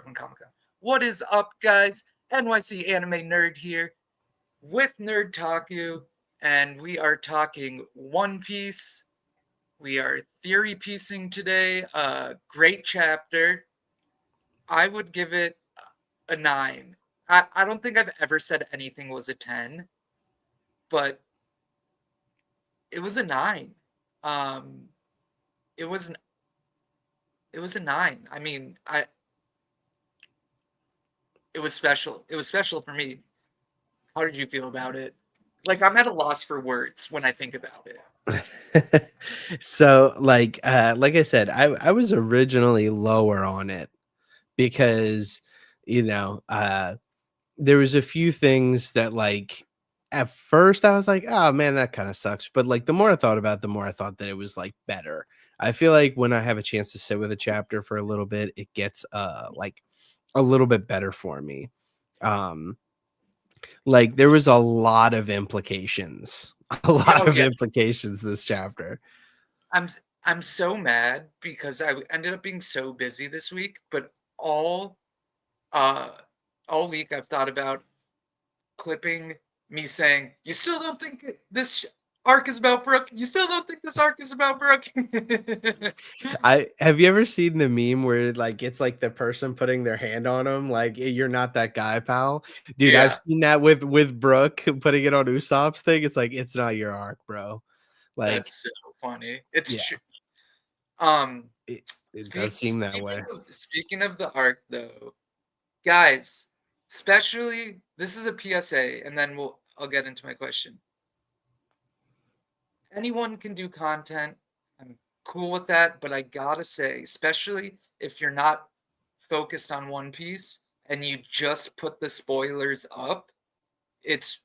Brooklyn Comic Con. What is up, guys? NYC Anime Nerd here with Nerd Taku, and we are talking One Piece. We are theory piecing today. Great chapter. I would give it a 9. I don't think I've ever said anything was a 10, but it was a 9. Um, it was it was a 9. I mean, it was special. It was special for me. How did you feel about it? Like, I'm at a loss for words when I think about it. So like I said, I was originally lower on it because you know there was a few things that like at first I was like, oh man, that kind of sucks, but like the more I thought about it, the more I thought that it was like better. I feel like when I have a chance to sit with a chapter for a little bit, it gets like a little bit better for me. um like there was a lot of implications a lot Oh of yeah, implications this chapter. I'm I'm so mad because I ended up being so busy this week, but uh all week I've thought about clipping me saying, "You still don't think this arc is about Brooke? You still don't think this arc is about Brooke?" I have you ever seen the meme where like it's like the person putting their hand on him, like you're not that guy, pal. Dude, I've Yeah, seen that with Brooke putting it on Usopp's thing. It's like it's not your arc, bro. Like, that's so funny. It's yeah, true. Um, it does seem that way. speaking of the arc though, guys, especially this is a PSA, and then I'll get into my question. Anyone can do content. I'm cool with that, but I gotta say, especially if you're not focused on One Piece and you just put the spoilers up, it's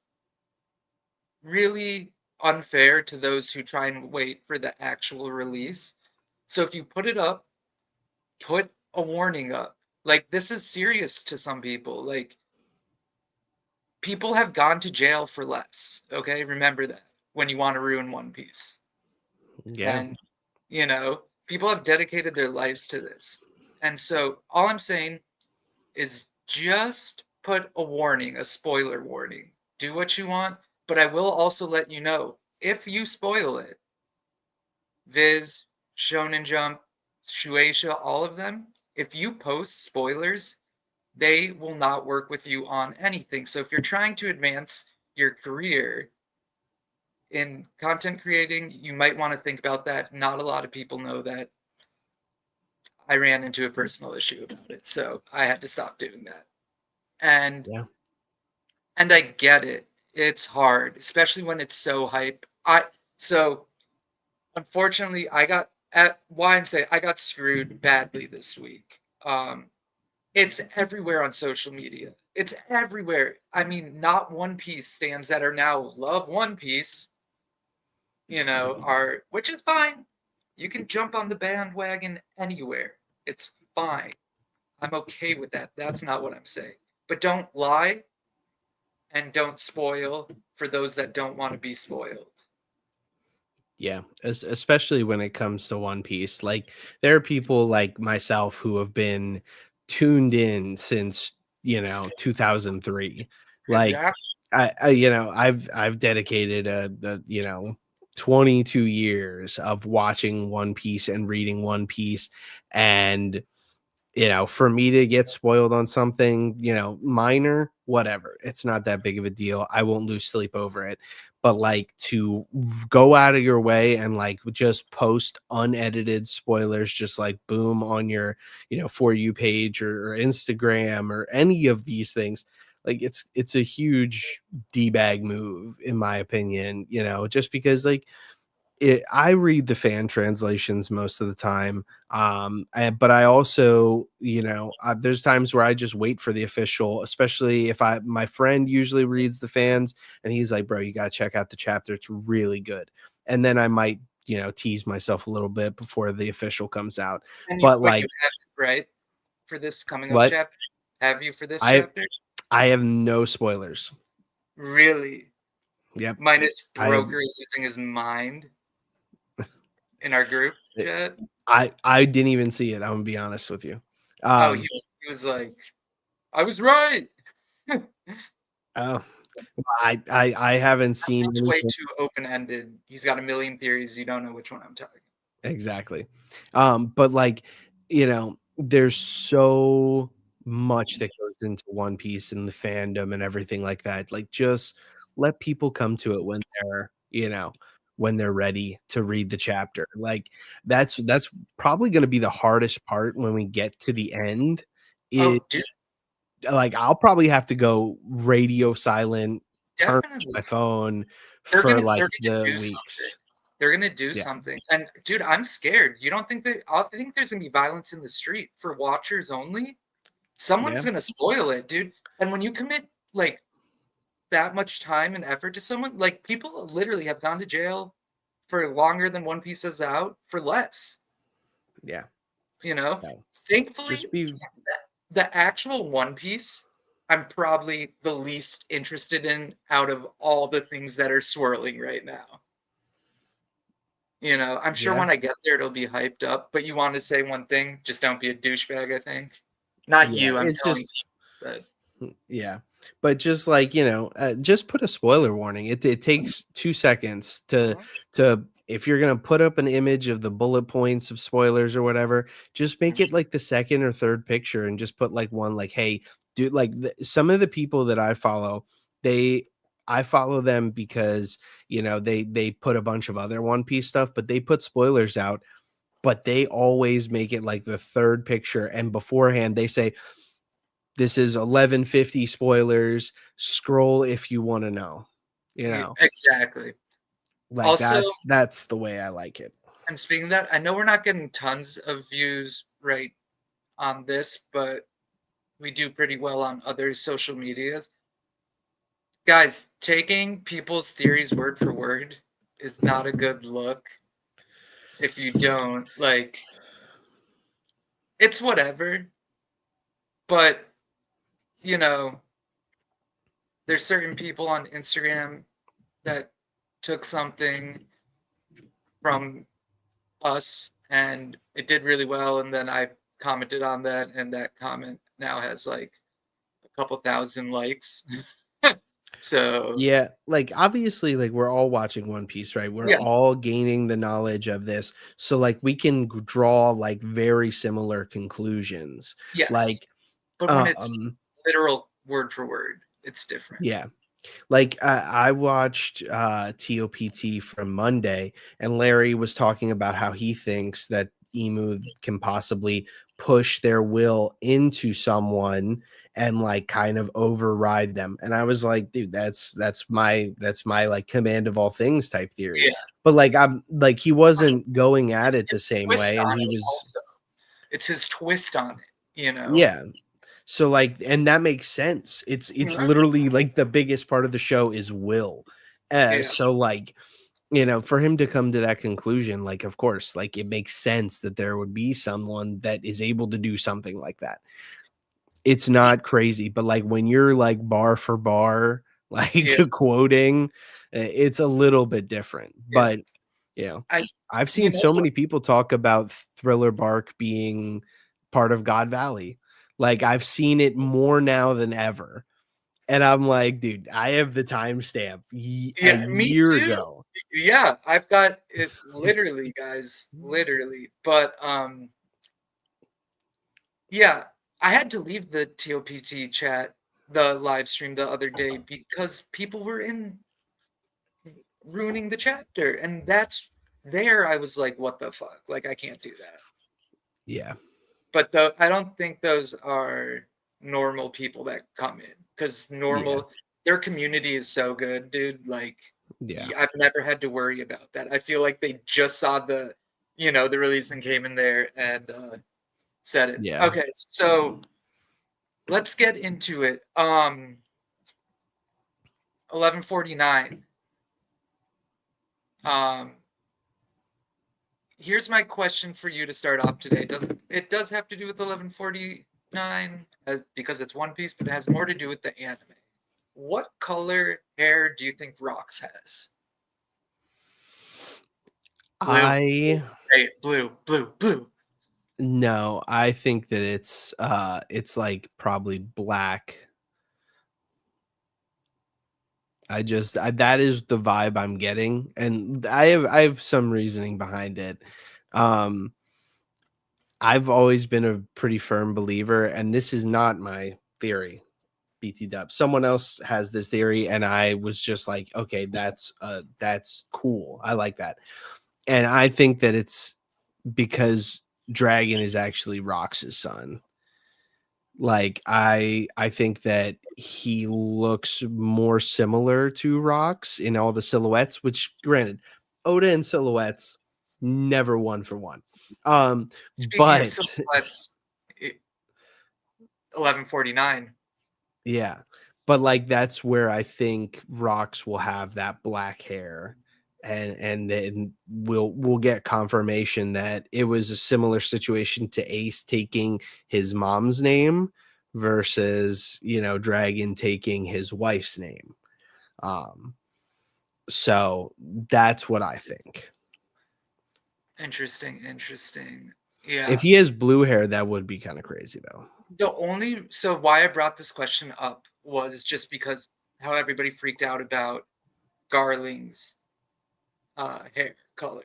really unfair to those who try and wait for the actual release. So if you put it up, put a warning up. Like, this is serious to some people. Like, people have gone to jail for less. Okay, remember that when you want to ruin One Piece. Yeah. And people have dedicated their lives to this. And so all I'm saying is just put a warning, a spoiler warning. Do what you want, but I will also let you know if you spoil it. Viz, Shonen Jump, Shueisha, all of them, if you post spoilers, they will not work with you on anything. So if you're trying to advance your career in content creating, you might want to think about that. Not a lot of people know that. I ran into a personal issue about it, so I had to stop doing that. And Yeah. and I get it. It's hard, especially when it's so hype. So unfortunately I got at why say I got screwed badly this week. It's everywhere on social media. It's everywhere. I mean, not One Piece stands that are now love One Piece, are which is fine. You can jump on the bandwagon anywhere. It's fine. I'm okay with that. That's not what I'm saying. But don't lie and don't spoil for those that don't want to be spoiled. Yeah, especially when it comes to One Piece. Like there are people like myself who have been tuned in since, 2003. Like Yeah. I've dedicated a 22 years of watching One Piece and reading One Piece, and for me to get spoiled on something, minor, whatever, it's not that big of a deal. I won't lose sleep over it. But like to go out of your way and like just post unedited spoilers, just like boom on your, For You page or Instagram or any of these things, like it's a huge D-bag move, in my opinion, just because like I read the fan translations most of the time. But I also, there's times where I just wait for the official, especially if my friend usually reads the fans and he's like, bro, you got to check out the chapter. It's really good. And then I might, tease myself a little bit before the official comes out. And But but you like, have it, right? For this coming up what chapter? Have you for this I, chapter? I have no spoilers. Really? Yep. Minus I, Broker losing his mind in our group chat? I didn't even see it. I'm gonna be honest with you. Oh, Um, he was like, I was right. oh, I haven't seen It's way anything too open ended. He's got a million theories. You don't know which one I'm telling. exactly. But like, there's so much that goes into One Piece and the fandom and everything like that. Like, just let people come to it when they're ready to read the chapter. Like, that's probably going to be the hardest part when we get to the end. Is Oh, dude, like I'll probably have to go radio silent, turn off definitely. my phone They're for gonna like they're gonna the do something. weeks. They're gonna do Yeah, something. And dude, I'm scared. You don't think that I think there's gonna be violence in the street for watchers only? Someone's yeah, gonna spoil it, dude. And when you commit like that much time and effort to someone, like people literally have gone to jail for longer than One Piece is out for less, yeah. you know? So just Thankfully, be the actual One Piece, I'm probably the least interested in out of all the things that are swirling right now. I'm sure yeah, when I get there it'll be hyped up, but you want to say one thing, just don't be a douchebag, I think. Not yeah. you, I'm It's telling just you, but yeah. But just like, just put a spoiler warning. It takes 2 seconds Mhm. to if you're gonna put up an image of the bullet points of spoilers or whatever, just make Mhm. it like the second or third picture and just put like one like, hey, dude, like some of the people that I follow, they I follow them because they put a bunch of other One Piece stuff, but they put spoilers out, but they always make it like the third picture, and beforehand they say this is 1150 spoilers. Scroll if you want to know. You know, Exactly. like Also, that's the way I like it. and speaking of that, I know we're not getting tons of views right on this, but we do pretty well on other social medias. Guys, taking people's theories word for word is not a good look if you don't. Like, it's whatever, but, you know, there's certain people on Instagram that took something from us and it did really well, and then I commented on that, and that comment now has like a couple thousand likes. So, Yeah, like obviously, like we're all watching One Piece, right? We're yeah, all gaining the knowledge of this, so like we can draw like very similar conclusions. yes. Like, But when it's um, literal word for word, it's different. yeah, like, I watched, TOPT from Monday, and Larry was talking about how he thinks that Emu can possibly push their will into someone and, like, kind of override them, and I was like, "Dude, that's my, like, command of all things type theory." Yeah. But, like, I'm like, he wasn't going at It's it the his same twist way, and on he it was also. It's his twist on it. yeah. So like, and that makes sense. It's Mhm. literally like the biggest part of the show is will. Yeah. So like, for him to come to that conclusion, like of course, like it makes sense that there would be someone that is able to do something like that. It's Yeah. not crazy, but like when you're like bar for bar, like Yeah. quoting, it's a little bit different. Yeah. But you know, I I've you seen know so what? many people talk about Thriller Bark being part of God Valley. Like I've seen it more now than ever. And I'm like, dude, I have the timestamp a Yeah, me year too. ago. Yeah, I've got it literally, guys, literally. But yeah, I had to leave the TOPT chat, the live stream the other day because people were in ruining the chapter, and that's there I was like, what the fuck? Like I can't do that. Yeah. But though I don't think those are normal people that come in because Yeah. their community is so good, dude. Like Yeah. I've never had to worry about that. I feel like they just saw the release and came in there and said it. Yeah. Okay, so let's get into it. 1149. Um, Here's my question for you to start off today. It does have to do with 1149 because it's One Piece, but it has more to do with the anime. What color hair do you think Rox has? Blue. I Say it. Blue, blue, blue. No, I think that it's like probably black. That is the vibe I'm getting, and I have some reasoning behind it. Um, I've always been a pretty firm believer, and this is not my theory. BT Dub. Someone else has this theory, and I was just like, okay, that's cool. I like that, and I think that it's because Dragon is actually Rox's son. Like I think that he looks more similar to Rox in all the silhouettes, which granted, Oda and silhouettes never one for one. Speaking of But silhouettes, 1149. yeah, but like that's where I think Rox will have that black hair, and then we'll get confirmation that it was a similar situation to Ace taking his mom's name versus Dragon taking his wife's name. Um, so that's what I think. Interesting, interesting. If Yeah. he has blue hair, that would be kind of crazy though. So why I brought this question up was just because how everybody freaked out about Garling's hair color.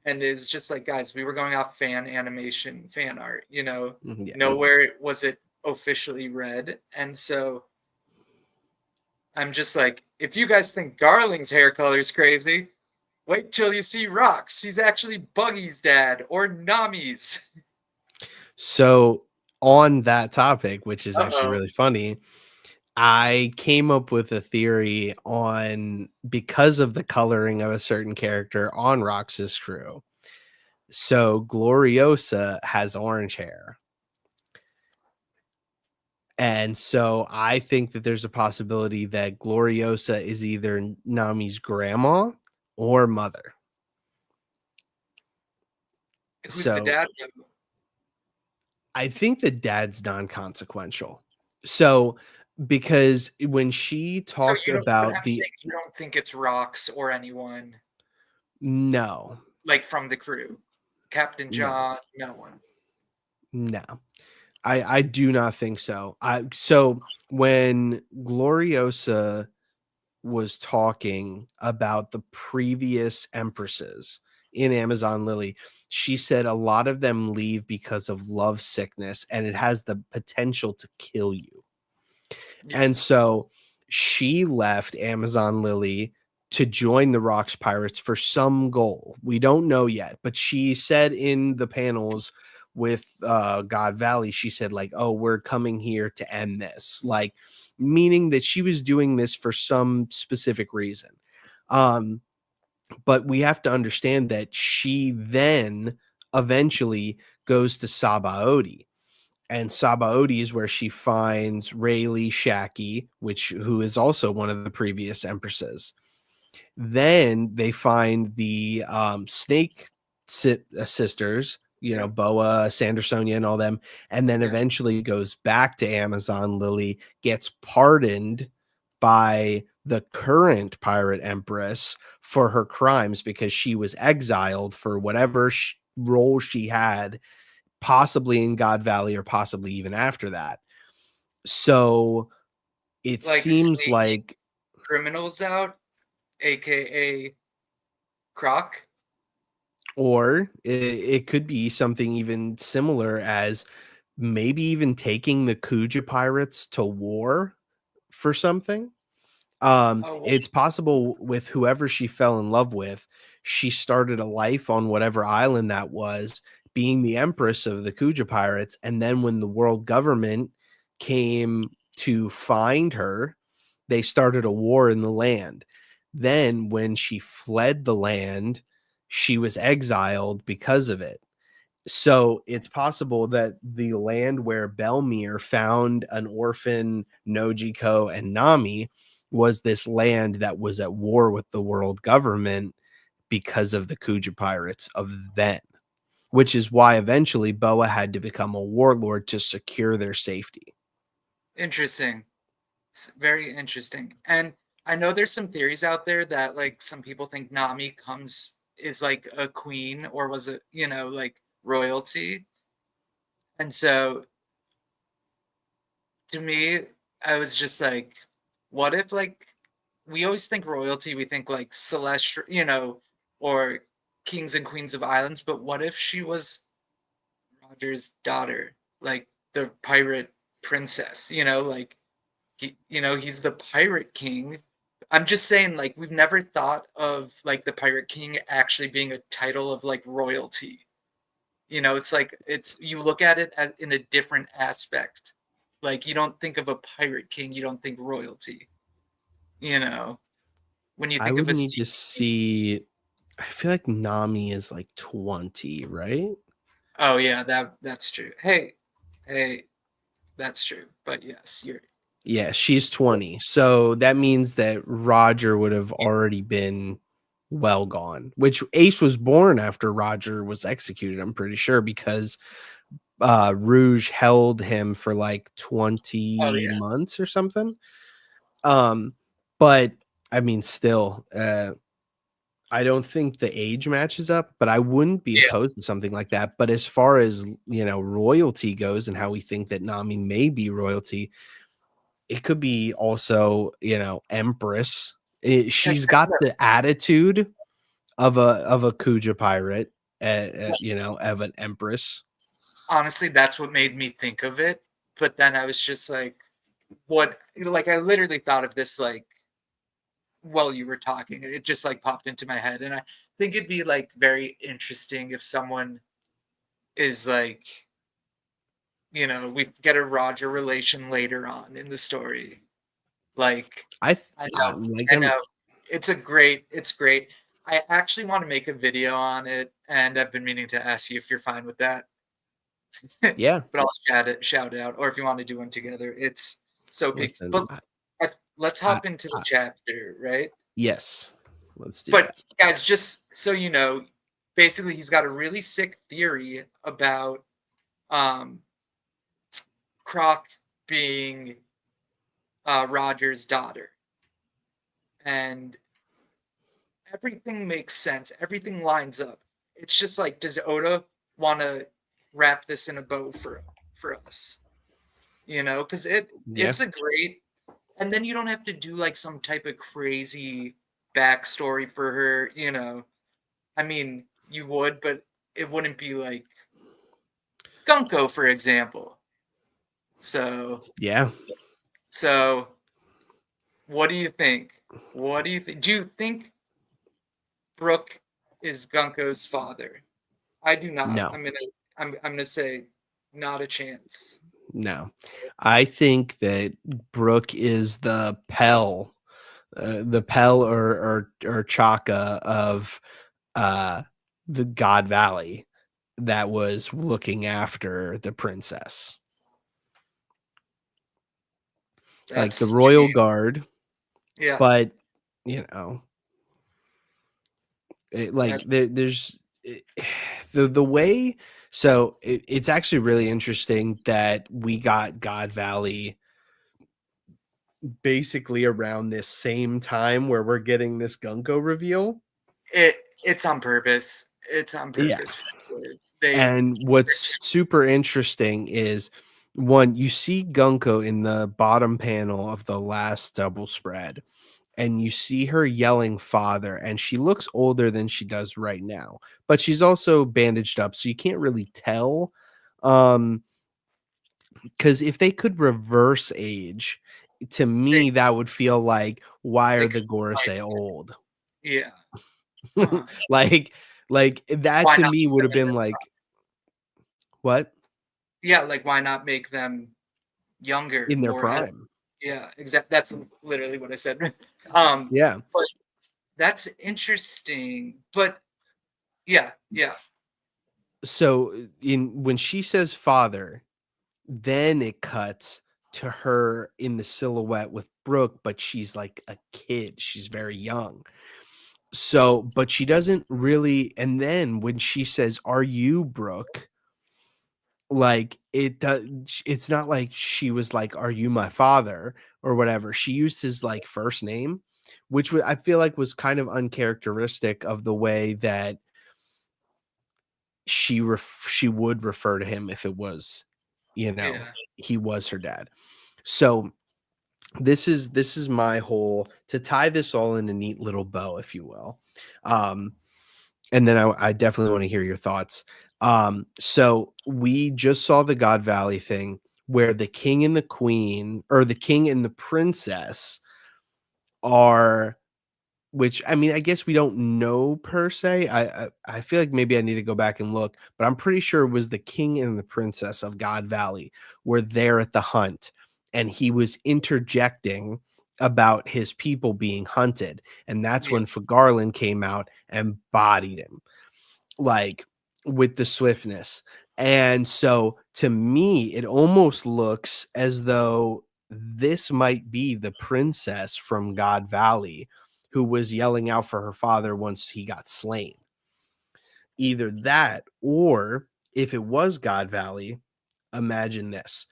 And it's just like, guys, we were going off fan animation, fan art, Yeah. nowhere was it officially red. And so I'm just like, if you guys think Garling's hair color is crazy, wait till you see Rocks. He's actually Buggy's dad or Nami's. So on that topic, which is actually Uh-oh. really funny, I came up with a theory on because of the coloring of a certain character on Rox's crew. So Gloriosa has orange hair. And so I think that there's a possibility that Gloriosa is either Nami's grandma or mother. Who's the So dad? I think the dad's non-consequential. So because when she So talked you don't, but about I'm the saying you don't think it's Rocks or anyone no, like from the crew. Captain no, John, no one. no. I do not think so. So when Gloriosa was talking about the previous empresses in Amazon Lily, she said a lot of them leave because of love sickness and it has the potential to kill you. Yeah. And so she left Amazon Lily to join the Rocks Pirates for some goal. We don't know yet, but she said in the panels with God Valley, she said, like, oh, we're coming here to end this, like, meaning that she was doing this for some specific reason. Um, but we have to understand that she then eventually goes to Sabaody, and Sabaody is where she finds Rayleigh Shacky, who is also one of the previous empresses. Then they find the Snake sisters, Yeah. Boa, Sandersonia, and all them, and then Yeah. eventually goes back to Amazon Lily, gets pardoned by the current pirate empress for her crimes because she was exiled for whatever role she had, possibly in God Valley or possibly even after that. So it Like seems sneaking like, criminals out, aka Croc. or it could be something even similar as maybe even taking the Kuja pirates to war for something. Oh, It's possible with whoever she fell in love with, she started a life on whatever island that was, being the empress of the Kuja pirates. And then when the world government came to find her, they started a war in the land. Then when she fled the land, she was exiled because of it. So it's possible that the land where Belmir found an orphan Nojiko and Nami was this land that was at war with the world government because of the Kuja pirates of then, which is why eventually Boa had to become a warlord to secure their safety. interesting. Very interesting. And I know there's some theories out there that like some people think Nami comes is like a queen or was it, like royalty. And so to me, I was just like, what if like we always think royalty, we think like celestial, or kings and queens of islands, but what if she was Roger's daughter, like the pirate princess, like he's the pirate king. I'm just saying, like, we've never thought of like the pirate king actually being a title of like royalty. It's like it's you look at it as in a different aspect. Like you don't think of a pirate king, you don't think royalty. You know, when you I think of would a need sea to king. see. I feel like Nami is like 20, right? Oh yeah, that's true. Hey, that's true. But yes, you're Yeah, she's 20. So that means that Roger would have already been well gone, which Ace was born after Roger was executed, I'm pretty sure, because Rouge held him for like oh 20 yeah, months or something. Um, but I mean, still, I don't think the age matches up, but I wouldn't be yeah, opposed to something like that. But as far as royalty goes and how we think that Nami may be royalty, it could be also, Empress. She's got the attitude of a Kuja pirate, of an Empress. honestly, that's what made me think of it. But then I was just like, what? Like I literally thought of this like while you were talking. It just like popped into my head, and I think it'd be like very interesting if someone is like, we get a Roger relation later on in the story. Like, I know, Like I know, it's great. I actually want to make a video on it, and I've been meaning to ask you if you're fine with that. yeah. But I'll shout it out, or if you want to do one together. It's so big. Listen, But let's I, hop into the I, chapter, right? yes, let's do But that. guys, just so you know, basically he's got a really sick theory about um Croc being Roger's daughter. And everything makes sense. Everything lines up. It's just like, does Oda want to wrap this in a bow for us? Because Yeah, it's a great, and then you don't have to do like some type of crazy backstory for her. I mean, you would, but it wouldn't be like Gunko, for example. So, yeah. so what do you think? What do you think? Do you think Brook is Gunko's father? I do not. No, I'm gonna say not a chance. no. I think that Brooke is the Pell or Chaka of uh the God Valley that was looking after the princess, like the That's royal guard. yeah. But you know, like That there's the way. So it's actually really interesting that we got God Valley basically around this same time where we're getting this Gunko reveal. it's on purpose. It's on Yeah. purpose. For sure. They And what's super interesting is one, you see Gunko in the bottom panel of the last double spread, and you see her yelling father, and she looks older than she does right now, but she's also bandaged up, so you can't really tell. Um, because if they could reverse age, to they me, that would feel like, why they are the could Gorosei old? yeah. Uh, like that why to not me put would them have in been their like, what? yeah, like why not make them younger, In their more healthy? prime. Yeah, exactly. That's literally what I said. Um, Yeah. but that's interesting. But yeah, yeah. So in when she says father, then it cuts to her in the silhouette with Brooke, but she's like a kid. She's very young. So, but she doesn't really. And then when she says, "Are you Brooke?" Like it does, it's not like she was like, "Are you my father?" or whatever. She used his like first name, which I feel like was kind of uncharacteristic of the way that she would refer to him if it was you know, Yeah. he was her dad. So this is my whole, to tie this all in a neat little bow, if you will. Um, and then I definitely want to hear your thoughts. So we just saw the God Valley thing where the king and the queen, or the king and the princess, are, which, I mean, I guess we don't know per se. I feel like maybe I need to go back and look, but I'm pretty sure it was the king and the princess of God Valley were there at the hunt, and he was interjecting about his people being hunted, and that's Yeah. when Garland came out and bodied him, like, with the swiftness. And so to me, it almost looks as though this might be the princess from God Valley who was yelling out for her father once he got slain. Either that, or if it was God Valley, imagine this.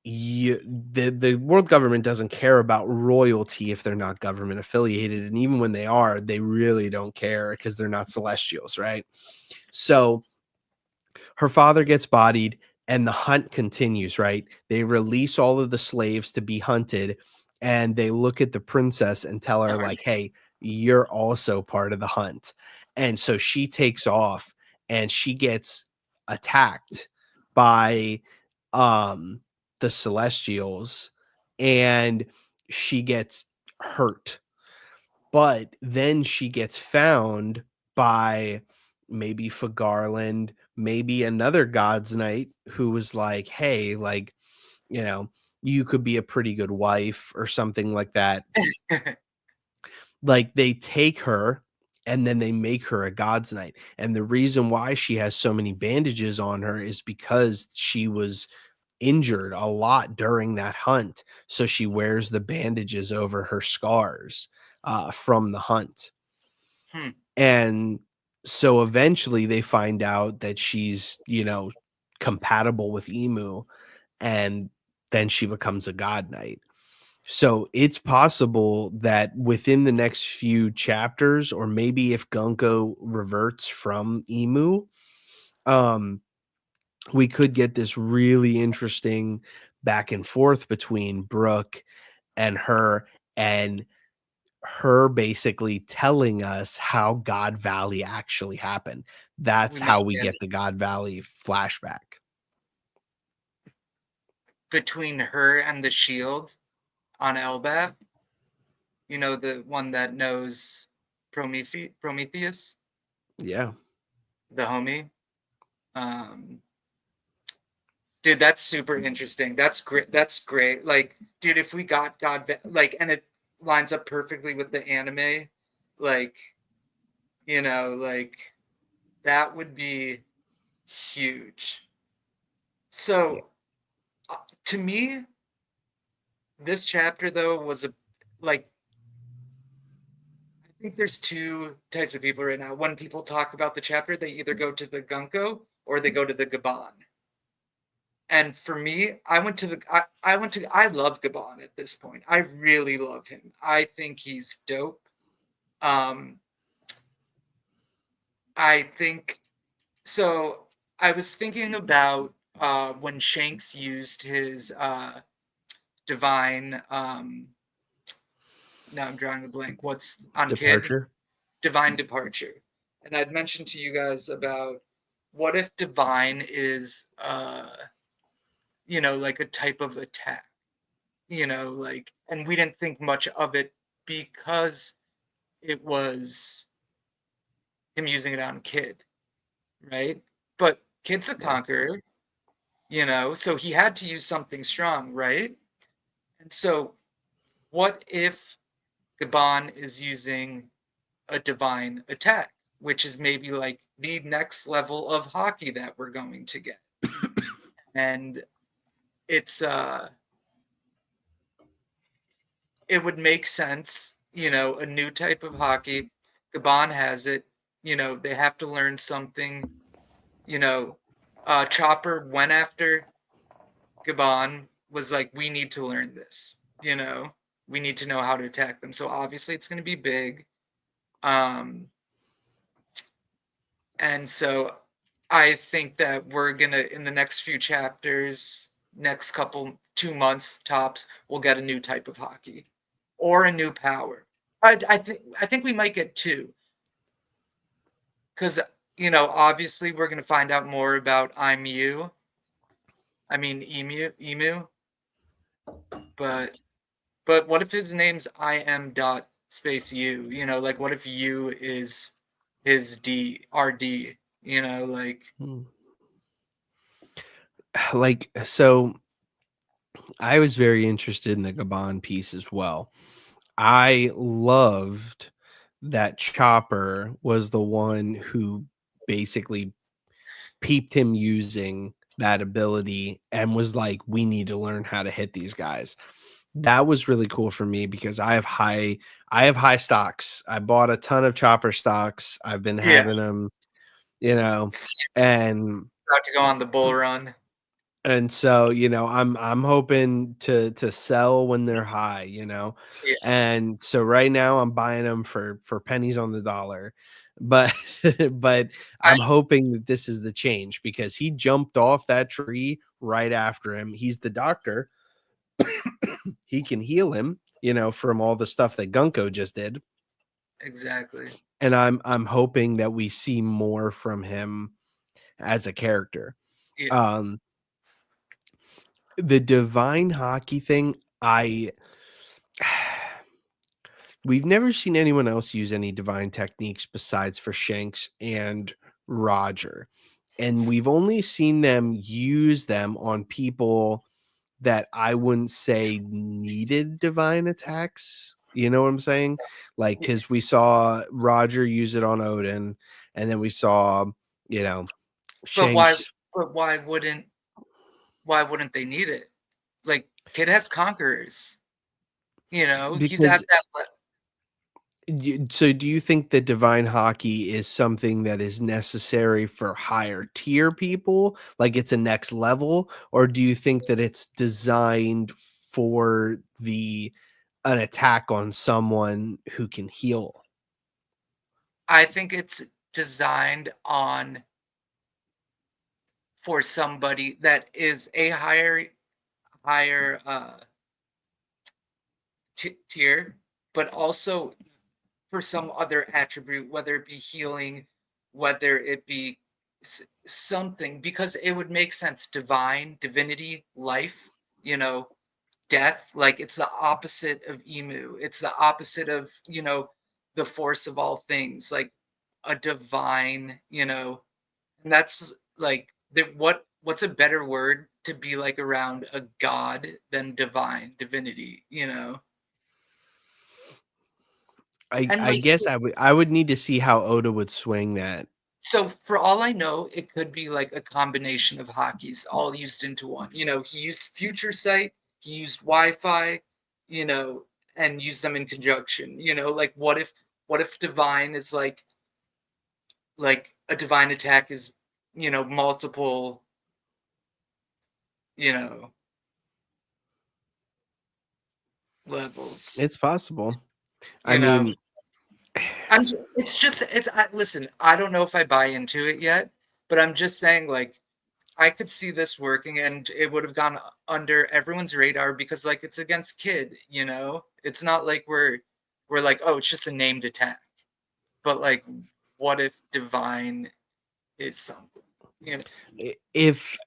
The world government doesn't care about royalty if they're not government affiliated. And even when they are, they really don't care because they're not celestials, right? So her father gets bodied and the hunt continues, right? They release all of the slaves to be hunted, and they look at the princess and tell her, Sorry. like, hey, you're also part of the hunt. And so she takes off and she gets attacked by um the celestials, and she gets hurt, but then she gets found by maybe Garland, maybe another God's Knight who was like, hey, like, you know, you could be a pretty good wife or something like that. Like, they take her and then they make her a God's Knight. And the reason why she has so many bandages on her is because she was injured a lot during that hunt. So she wears the bandages over her scars from the hunt. Hmm. And so eventually they find out that she's, you know, compatible with Emu, and then she becomes a God Knight. So it's possible that within the next few chapters, or maybe if Gunko reverts from Emu, um, we could get this really interesting back and forth between Brooke and her, and her basically telling us how God Valley actually happened. That's We might how we get get the God Valley flashback. between her and the shield on Elbaf. You know, the one that knows Prometheus, Yeah. the homie. Um, dude, that's super interesting. That's great. That's great. Like, dude, if we got like, and it lines up perfectly with the anime, like, like that would be huge. Yeah. So, to me, this chapter though was a like I think there's two types of people right now. When people talk about the chapter, they either go to the Gunko or they go to the Gaban. And for me, I love Gaban at this point. I really love him. I think he's dope. Um, I think so. I was thinking about when Shanks used his divine. Now I'm drawing a blank. What's on Kid? Departure. Divine departure. And I'd mentioned to you guys about what if divine is like a type of attack, like, and we didn't think much of it because it was him using it on Kid, right? But Kid's a Yeah. conqueror, so he had to use something strong, right? And so what if Gaban is using a divine attack, which is maybe like the next level of hockey that we're going to get. And it's it would make sense, a new type of hockey. Gabon has it, they have to learn something, you know. Chopper went after Gabon, was like, we need to learn this, we need to know how to attack them. So obviously it's going to be big. Um, and so I think that we're gonna in the next few chapters, next couple 2 months tops, we'll get a new type of hockey or a new power. I think we might get two because obviously we're gonna find out more about I'm you. I mean emu, but what if his name's I am dot space you? Like what if you is his RD? Like Hmm. Like, so I was very interested in the Gabon piece as well. I loved that Chopper was the one who basically peeped him using that ability and was like, "We need to learn how to hit these guys." That was really cool for me because I have high stocks. I bought a ton of Chopper stocks. I've been yeah, having them, you know, and about to go on the bull run. so, I'm hoping to sell when they're high, Yeah, and so right now I'm buying them for pennies on the dollar, but but I I'm hoping that this is the change because he jumped off that tree right after him. He's the doctor. He can heal him, from all the stuff that Gunko just did, exactly. and I'm hoping that we see more from him as a character. Yeah, Um, the divine hockey thing, I we've never seen anyone else use any divine techniques besides for Shanks and Roger. And we've only seen them use them on people that I wouldn't say needed divine attacks. You know what I'm saying? Like, yeah. because we saw Roger use it on Odin, and then we saw, you know, But why? Shanks But why wouldn't they need it? Like kid has conquerors. He's at because that. So do you think that divine hockey is something that is necessary for higher tier people, like it's a next level, or do you think that it's designed for the an attack on someone who can heal? I think it's designed on for somebody that is a higher tier, but also for some other attribute, whether it be healing, whether it be something, because it would make sense. Divinity, life, you know, death. Like it's the opposite of emu. It's the opposite of the force of all things. Like a divine, and that's like what's a better word to be like around a god than divinity. I And I like guess I would need to see how Oda would swing that. so for all I know, it could be like a combination of hockeys all used into one. He used future sight, he used Wi-Fi, you know, and used them in conjunction. Like what if divine is like a divine attack is, multiple, you know, levels. It's possible. I You know, mean, listen, I don't know if I buy into it yet, but I'm just saying like I could see this working and it would have gone under everyone's radar because like it's against kid. It's not like we're like, oh, it's just a named attack. But like what if divine is something? You know, if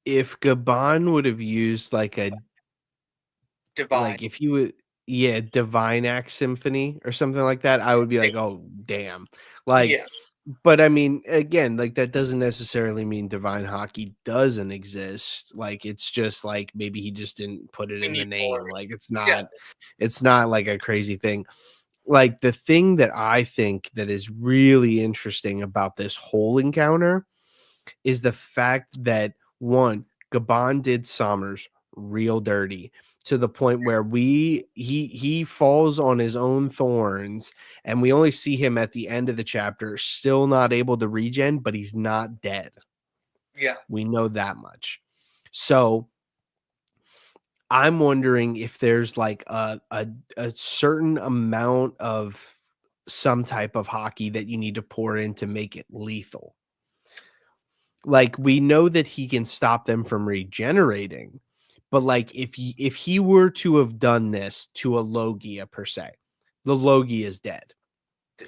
Gabon would have used divine. if you would, yeah, Divine Axe Symphony or something like that, I would be Yeah. like, "Oh, damn." Like, Yeah. but I mean, again, like, that doesn't necessarily mean divine hockey doesn't exist. Like, it's just like maybe he just didn't put it We in the need more. name. Like, Yeah. it's not like a crazy thing. Like, the thing that I think that is really interesting about this whole encounter is the fact that one, Gabon did Sommers real dirty to the point where he falls on his own thorns, and we only see him at the end of the chapter still not able to regen, but he's not dead. Yeah. We know that much. So I'm wondering if there's like a certain amount of some type of hockey that you need to pour in to make it lethal. Like, we know that he can stop them from regenerating, but, like, if he were to have done this to a Logia per se, the Logia is dead.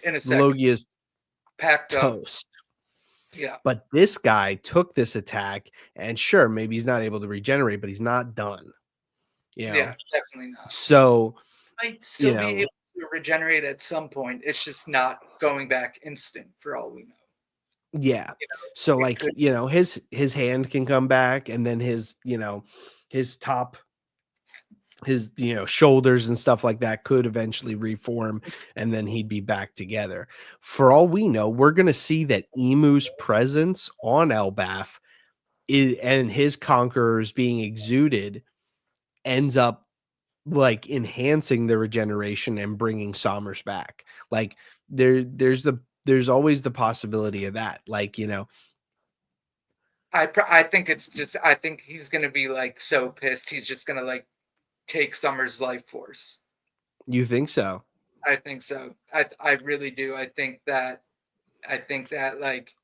in a The second. Logia is Packed up. toast. Yeah. But this guy took this attack, and sure, maybe he's not able to regenerate, but he's not done, you Yeah, know? definitely not. So, Might you still be know, able to regenerate at some point. It's just not going back instant for all we know. yeah. You So, know, it like, could. his hand can come back, and then his top his shoulders and stuff like that could eventually reform, and then he'd be back together. For all we know, we're going to see that Emu's presence on Elbaf and his conquerors being exuded ends up like enhancing the regeneration and bringing Somers back. Like, there's always the possibility of that, like, I think it's just. I think he's gonna be like so pissed. He's just gonna like take Summer's life force. you think so. I think so. I really do. I think that. I think that like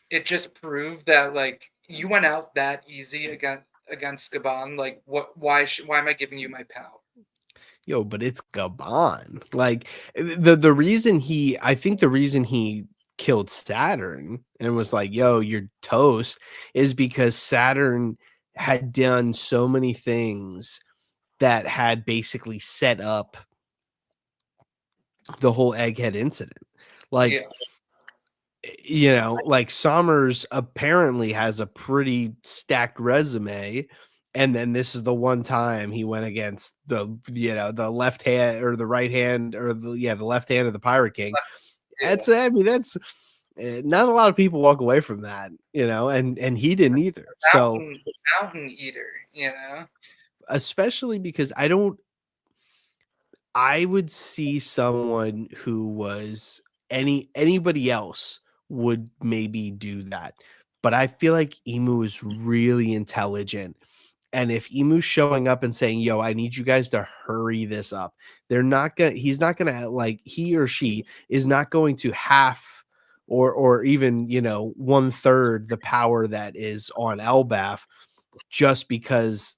it just proved that like you went out that easy against Gabon. Like what? Why am I giving you my power? Yo, but it's Gabon. Like, the reason I think the reason he killed Saturn and was like, "Yo, you're toast," is because Saturn had done so many things that had basically set up the whole egghead incident. Like, Yeah, like, Somers apparently has a pretty stacked resume, and then this is the one time he went against the left hand or the right hand or the left hand of the Pirate King. yeah. That's not a lot of people walk away from that, and he didn't either. So, Mountain eater. You know. especially because I would see someone who was anybody else would maybe do that. But I feel like Emu is really intelligent. And if Emu's showing up and saying, "Yo, I need you guys to hurry this up," he's not gonna, like, he or she is not going to half or even, one third the power that is on Elbaf just because,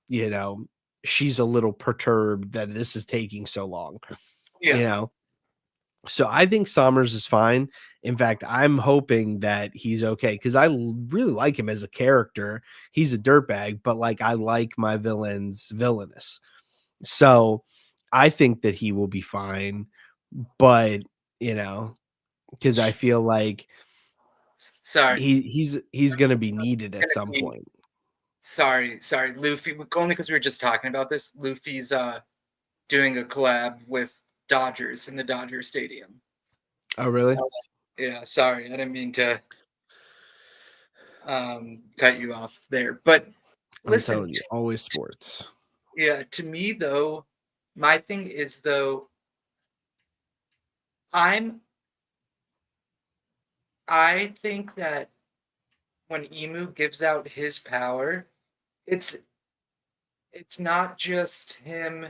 she's a little perturbed that this is taking so long, Yeah. you know? So I think Somers is fine. In fact, I'm hoping that he's okay because really like him as a character. He's a dirtbag, but, like, I like my villains villainous. So I think that he will be fine. But, because I feel like Sorry. he's gonna be needed at Gonna some be point. sorry. Luffy. Only because we were just talking about this. Luffy's doing a collab with Dodgers in the Dodger Stadium. Oh, really? Yeah, sorry, I didn't mean to cut you off there. But I'm listen, telling you, always sports. yeah, to me though, my thing is though, I'm I think that when Emu gives out his power, it's it's not just him.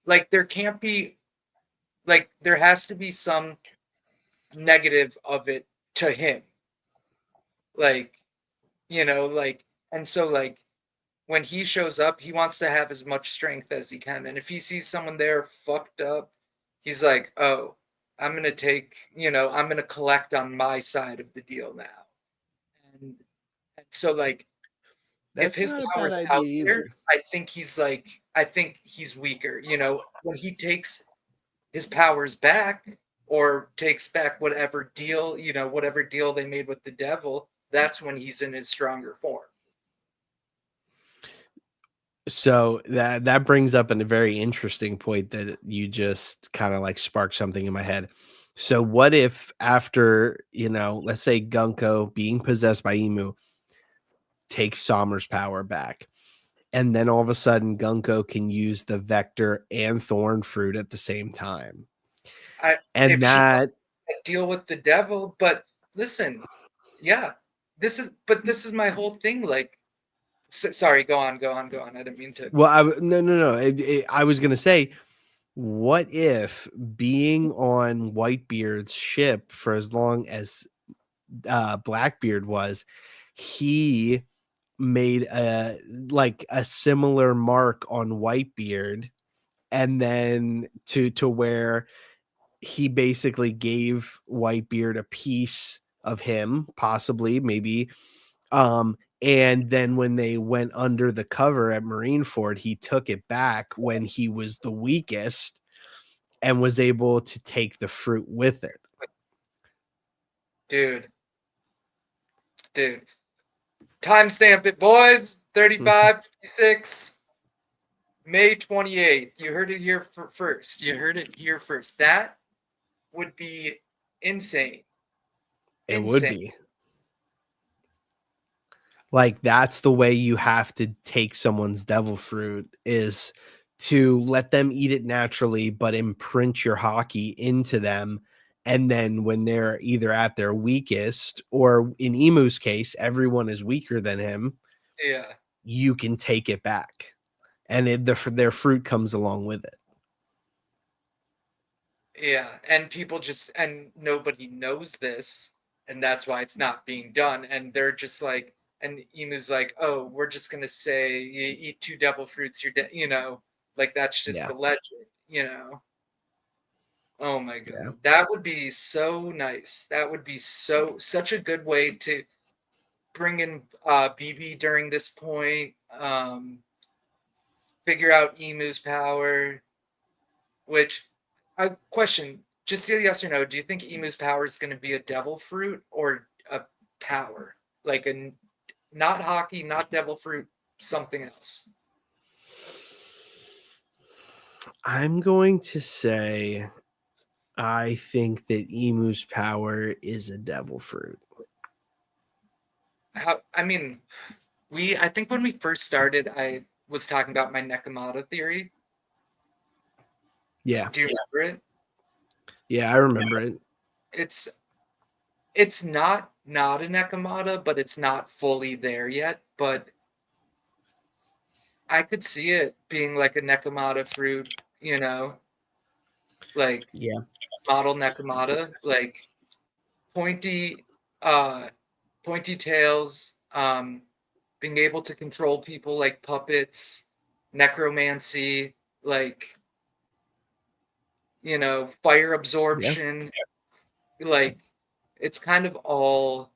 Like there can't be like there has to be some negative of it to him. Like, like and so like when he shows up, he wants to have as much strength as he can. And if he sees someone there fucked up, he's like, oh, I'm going to collect on my side of the deal now. And so, like, if That's his not a bad power's out idea there, either. I think he's weaker. When he takes his powers back or takes back whatever deal they made with the devil, that's when he's in his stronger form. So that brings up a very interesting point that you just kind of like sparked something in my head. So what if after, let's say Gunko being possessed by Emu takes Sommer's power back, and then all of a sudden Gunko can use the Vector and Thorn Fruit at the same time. I And if she that deal with the devil. But listen, yeah, this is my whole thing. Like, sorry, go on. I didn't mean to. well, no. I was gonna say, what if being on Whitebeard's ship for as long as Blackbeard was he made a similar mark on Whitebeard, and then to where he basically gave Whitebeard a piece of him, possibly, maybe. And then when they went under the cover at Marineford, he took it back when he was the weakest and was able to take the fruit with it. Dude. Timestamp it, boys. 3556. May 28th. You heard it here first. You heard it here first. That would be insane. It would be. Like, that's the way you have to take someone's devil fruit, is to let them eat it naturally, but imprint your hockey into them. And then when they're either at their weakest, or in Emu's case, everyone is weaker than him. Yeah. You can take it back, and their fruit comes along with it. Yeah, and nobody knows this, and that's why it's not being done. And they're just like, and Emu's like, oh, we're just gonna say you eat 2 devil fruits, you're dead. Like that's just the legend. Oh my god, Yeah. that would be so nice. That would be such a good way to bring in BB during this point. Figure out Emu's power, which question, just yes or no, do you think Emu's power is going to be a devil fruit or a power? Like not hockey, not devil fruit, something else? I'm going to say I think that Emu's power is a devil fruit. I mean, I think when we first started, I was talking about my Nekomata theory. Yeah. Do you remember it? Yeah, I remember it. It's not a Nekomata, but it's not fully there yet. But I could see it being like a Nekomata fruit, like model Nekomata, like pointy pointy tails, being able to control people like puppets, necromancy, like fire absorption. Like it's kind of all.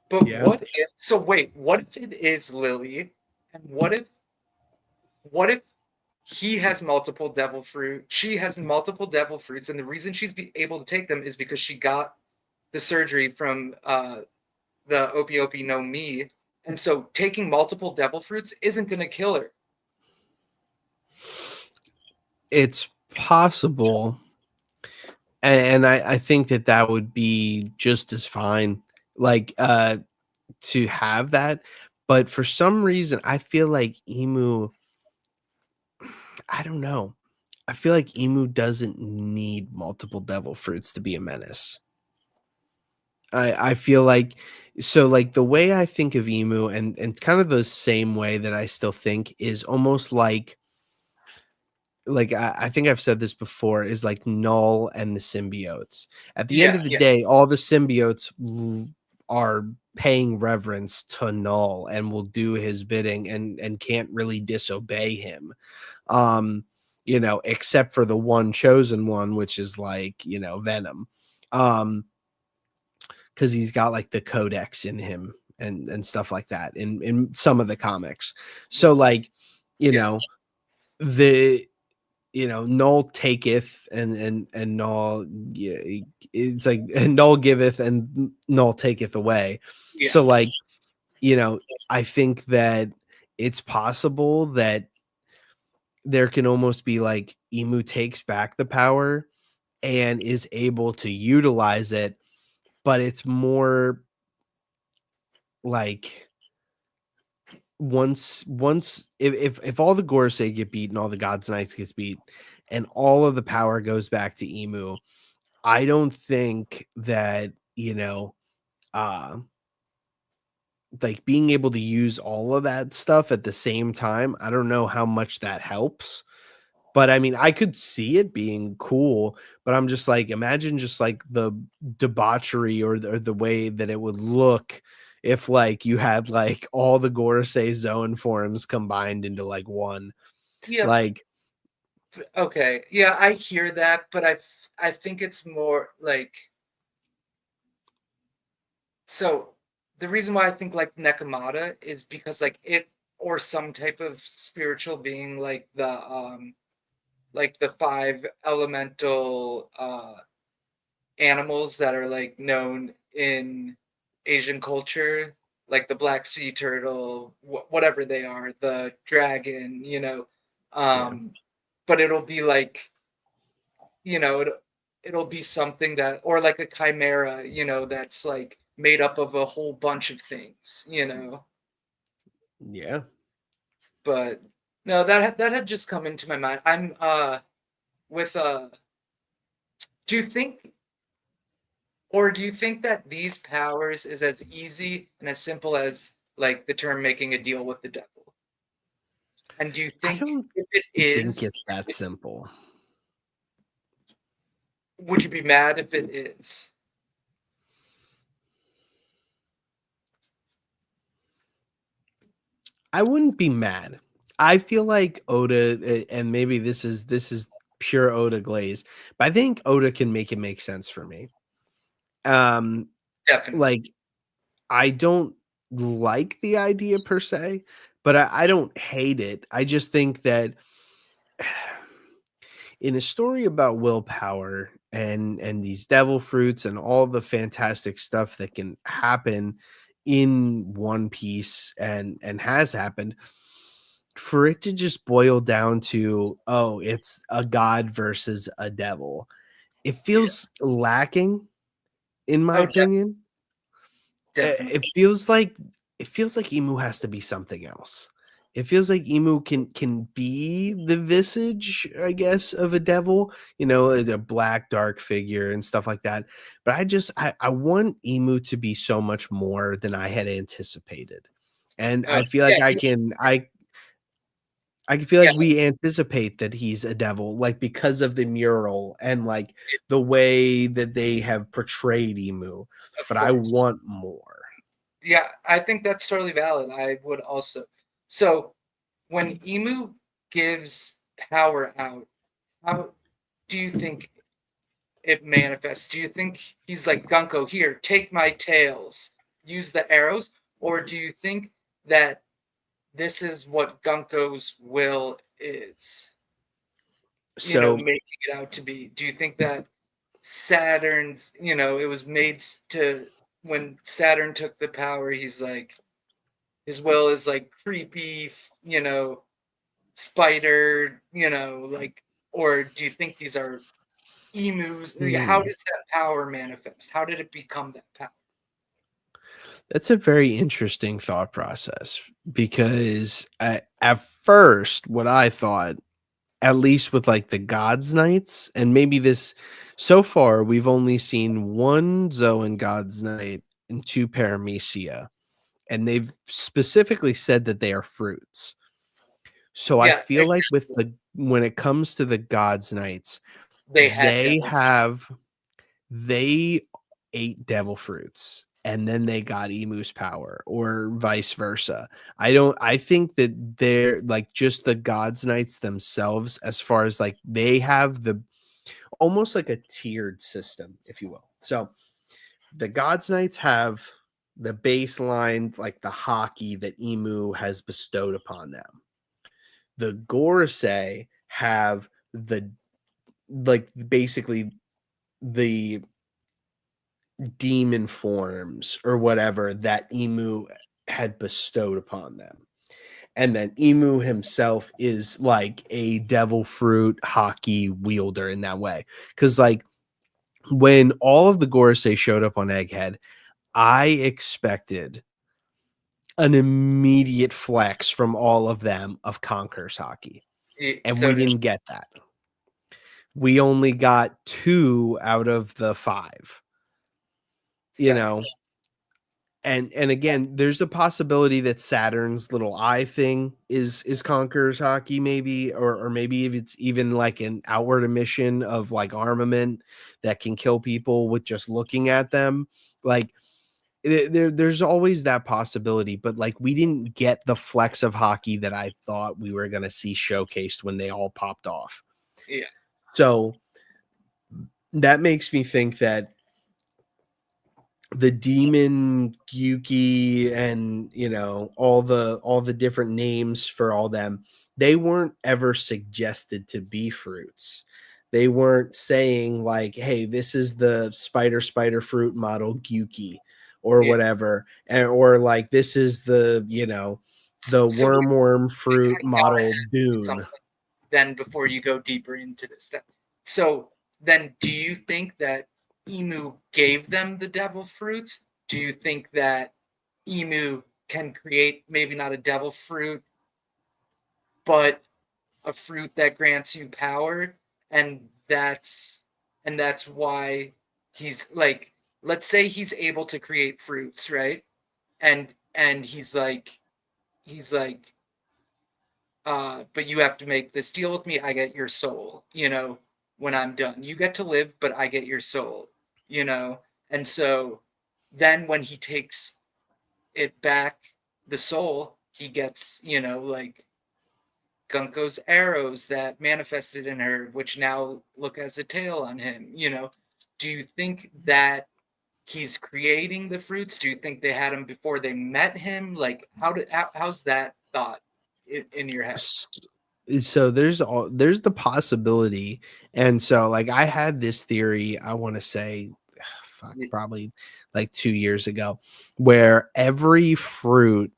But what if, so wait, what if it is Lily? And what if he has multiple devil fruit, she has multiple devil fruits, and the reason she's able to take them is because she got the surgery from the Opie Opie no Mi, and so taking multiple devil fruits isn't going to kill her. It's possible, and I think that would be just as fine, like to have that. But for some reason, I feel like Emu, I don't know. I feel like Emu doesn't need multiple devil fruits to be a menace. I feel like, so like the way I think of Emu, and kind of the same way that I still think, is almost like I think I've said this before, is like Null and the symbiotes. At the end of the day, all the symbiotes are paying reverence to Null and will do his bidding, and can't really disobey him. Except for the one chosen one, which is like, Venom. Because he's got like the codex in him and stuff like that in some of the comics. So like, the Null taketh and Null, it's like, and Null giveth and Null taketh away. So like, I think that it's possible that there can almost be like Emu takes back the power and is able to utilize it, but it's more like once if all the Gorosei get beat and all the Gods Knights gets beat and all of the power goes back to Emu, I don't think that like being able to use all of that stuff at the same time, I don't know how much that helps, But I mean, I could see it being cool, but I'm just like, imagine just like the debauchery or the way that it would look if like you had like all the Gorosei zone forms combined into like one. Yeah, Like, okay. Yeah, I hear that, but I think it's more like, so the reason why I think like Nekomata is because like it, or some type of spiritual being like the five elemental animals that are like known in Asian culture, like the black sea turtle, whatever they are, the dragon, yeah, um but it'll be like, it'll be something that, or like a chimera, that's like made up of a whole bunch of things. yeah. But no, that had just come into my mind. I'm with do you think, or do you think that these powers is as easy and as simple as like the term making a deal with the devil? And do you I think don't if it think is, it's that simple. would you be mad if it is? I wouldn't be mad. I feel like Oda, and maybe this is pure Oda glaze, but I think Oda can make it make sense for me. Um, Definitely. like I don't like the idea per se, but I don't hate it. I just think that in a story about willpower and these devil fruits and all the fantastic stuff that can happen in One Piece and has happened, for it to just boil down to, oh, it's a god versus a devil, it Yeah. feels lacking in my Oh, opinion. definitely. It feels like Emu has to be something else. It feels like Emu can be the visage, I guess, of a devil, a black dark figure and stuff like that. But I want Emu to be so much more than I had anticipated. And I feel Yeah, like I can feel yeah, like we anticipate that he's a devil, like because of the mural and like the way that they have portrayed Emu. of But I course. want more. Yeah, I think that's totally valid. I would also. So when Emu gives power out, how do you think it manifests? Do you think he's like, Gunko, here, take my tails, use the arrows? Or do you think that this is what Gunko's will is, So making it out to be? Do you think that Saturn's, it was made to, when Saturn took the power, he's like, his will is like creepy, spider, like, or do you think these are emus? Like, how hmm, does that power manifest? How did it become that power? that's a very interesting thought process because at first, what I thought, at least with like the Gods Knights, and maybe this so far, we've only seen one Zoan Gods Knight and two Paramecia, and they've specifically said that they are fruits. So I Yeah, feel like with exactly. the when it comes to the Gods Knights, They had they devil. have they ate devil fruits and then they got Emu's power or vice versa. I think that they're like just the Gods Knights themselves, as far as like they have the almost like a tiered system, if you will. So the Gods Knights have the baseline, like the hockey that Emu has bestowed upon them. The Gorosei have the like basically the demon forms or whatever that Emu had bestowed upon them. And then Emu himself is like a devil fruit hockey wielder in that way. Because like when all of the Gorosei showed up on Egghead, I expected an immediate flex from all of them of Conqueror's hockey. And So we did, didn't get that. We only got 2 out of the 5, you know? facts. And again, there's the possibility that Saturn's little eye thing is conquerors hockey, maybe, or maybe if it's even like an outward emission of like armament that can kill people with just looking at them. Like there's always that possibility, but like we didn't get the flex of hockey that I thought we were gonna see showcased when they all popped off. Yeah. So that makes me think that the demon Gyuki and all the different names for all them, they weren't ever suggested to be fruits. They weren't saying like, hey, this is the spider fruit model Gyuki or Yeah. whatever, or like this is the the So we worm kind fruit of gotta model ask Dune. something then before you go deeper into this. So then, do you think that Emu gave them the devil fruits? Do you think that Emu can create maybe not a devil fruit, but a fruit that grants you power, and that's why he's like, let's say he's able to create fruits, right? And he's like, but you have to make this deal with me. I get your soul, when I'm done. You get to live, but I get your soul, you know? And so then when he takes it back, the soul, he gets, like Gunko's arrows that manifested in her, which now look as a tail on him. Do you think that he's creating the fruits? Do you think they had him before they met him? Like, how's that thought in your head? So there's the possibility, and so like I had this theory, I want to say fuck, probably like 2 years ago, where every fruit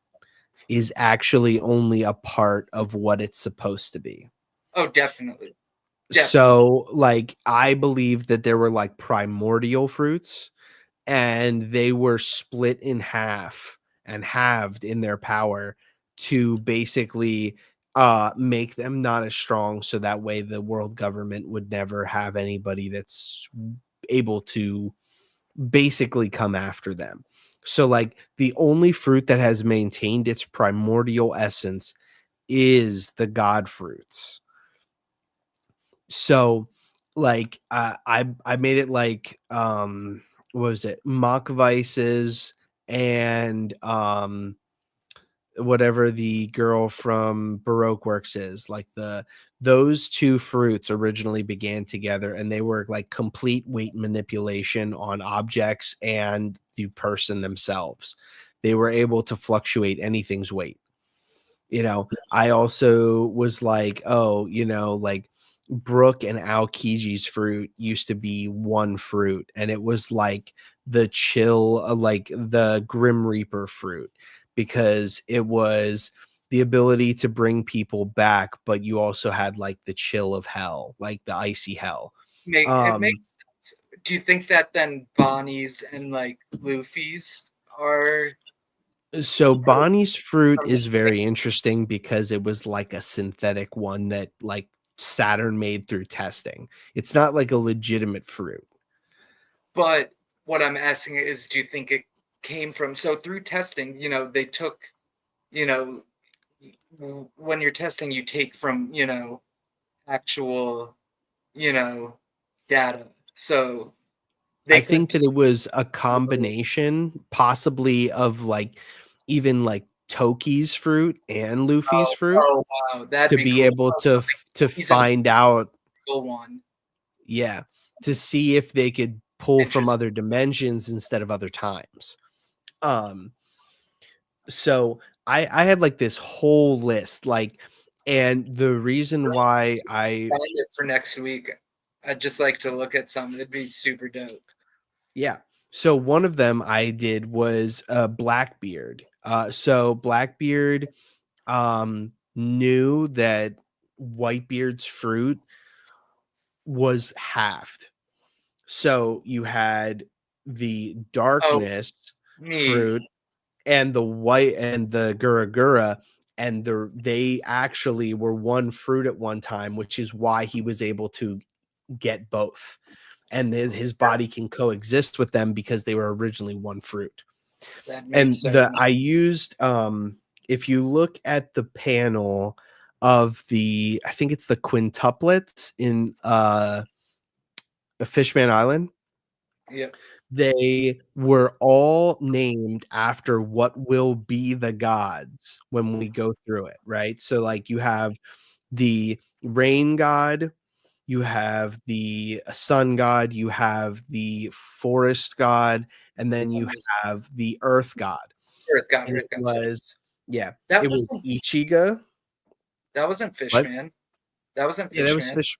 is actually only a part of what it's supposed to be. Oh, definitely. Definitely. So like I believe that there were like primordial fruits, and they were split in half and halved in their power to basically make them not as strong, so that way the world government would never have anybody that's able to basically come after them. So like the only fruit that has maintained its primordial essence is the god fruits. So like I made it like what was it? Mock Vices and whatever the girl from Baroque Works is, like those two fruits originally began together, and they were like complete weight manipulation on objects and the person themselves. They were able to fluctuate anything's weight. I also was like, oh, like Brooke and Aokiji's fruit used to be one fruit, and it was like the chill, like the Grim Reaper fruit, because it was the ability to bring people back, but you also had like the chill of hell, like the icy hell. It Um, makes sense. Do you think that then Bonnie's and like Luffy's are so Bonnie's fruit from the is same? very interesting because it was like a synthetic one that like Saturn made through testing. It's not like a legitimate fruit. But what I'm asking is, do you think it came from, so through testing, they took, you know, when you're testing, you take from, actual, you know, data. So I they could think that it was a combination, possibly of like even like Toki's fruit and Luffy's oh, fruit, oh wow, that'd to be be cool. able Oh, to so to he's an find out, actual one. yeah, to see if they could pull from Interesting. other dimensions instead of other times. Um, so I had like this whole list, like, and the reason why I Find it for next week. I'd just like to look at some. It'd be super dope. yeah. So one of them I did was Blackbeard. So Blackbeard knew that Whitebeard's fruit was halved. So you had the Oh, darkness me. fruit and the white and the Gura, and they actually were one fruit at one time, which is why he was able to get both. And his body can coexist with them because they were originally one fruit. That And makes the sense. I used if you look at the panel of the, I think it's the quintuplets in Fishman Island, Yeah. they were all named after what will be the gods when we go through it, right? So like you have the rain god, you have the sun god, you have the forest god, and then you have the earth god. And it Earth God. So was, yeah, that it was wasn't Ichiga. that wasn't What? Fishman. That wasn't Yeah, that was Fishman. fish.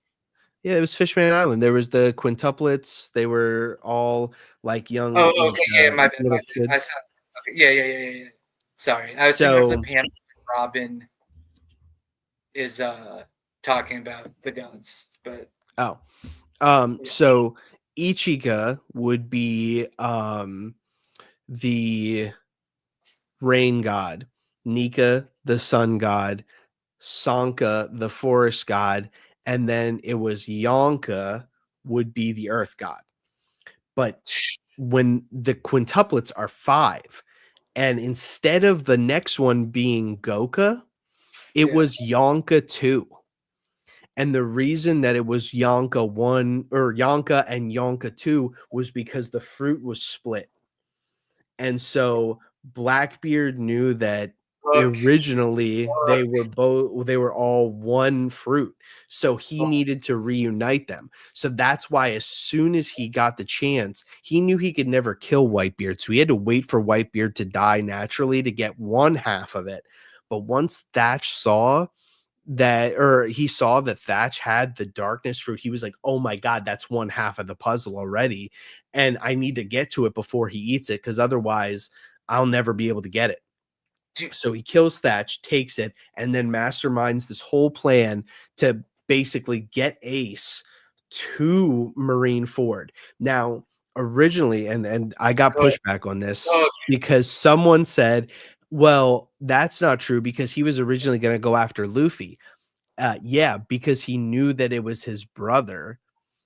Yeah, it was Fishman Island. There was the quintuplets. They were all like Oh, young, okay, yeah, my bad, my little bad. I kids. thought okay, yeah. Sorry. I was thinking of the So, panel Robin is talking about the gods, but oh, yeah. so Ichiga would be the rain god, Nika the sun god, Sanka the forest god, and then it was Yonka would be the earth god. But when the quintuplets are 5, and instead of the next one being Goka, it Yeah. was Yonka 2. And the reason that it was Yonka 1 or Yonka and Yonka 2 was because the fruit was split. And so Blackbeard knew that Look, originally look. they were all one fruit. So he needed to reunite them. So that's why as soon as he got the chance, he knew he could never kill Whitebeard. So he had to wait for Whitebeard to die naturally to get one half of it. But once Thatch saw that, or he saw that Thatch had the darkness fruit, he was like, oh my god, that's one half of the puzzle already, and I need to get to it before he eats it, because otherwise I'll never be able to get it. Dude, So he kills Thatch, takes it, and then masterminds this whole plan to basically get Ace to Marine Ford. Now, originally, and I got look, pushback on this look. because someone said, well, that's not true because he was originally going to go after Luffy. Yeah, because he knew that it was his brother.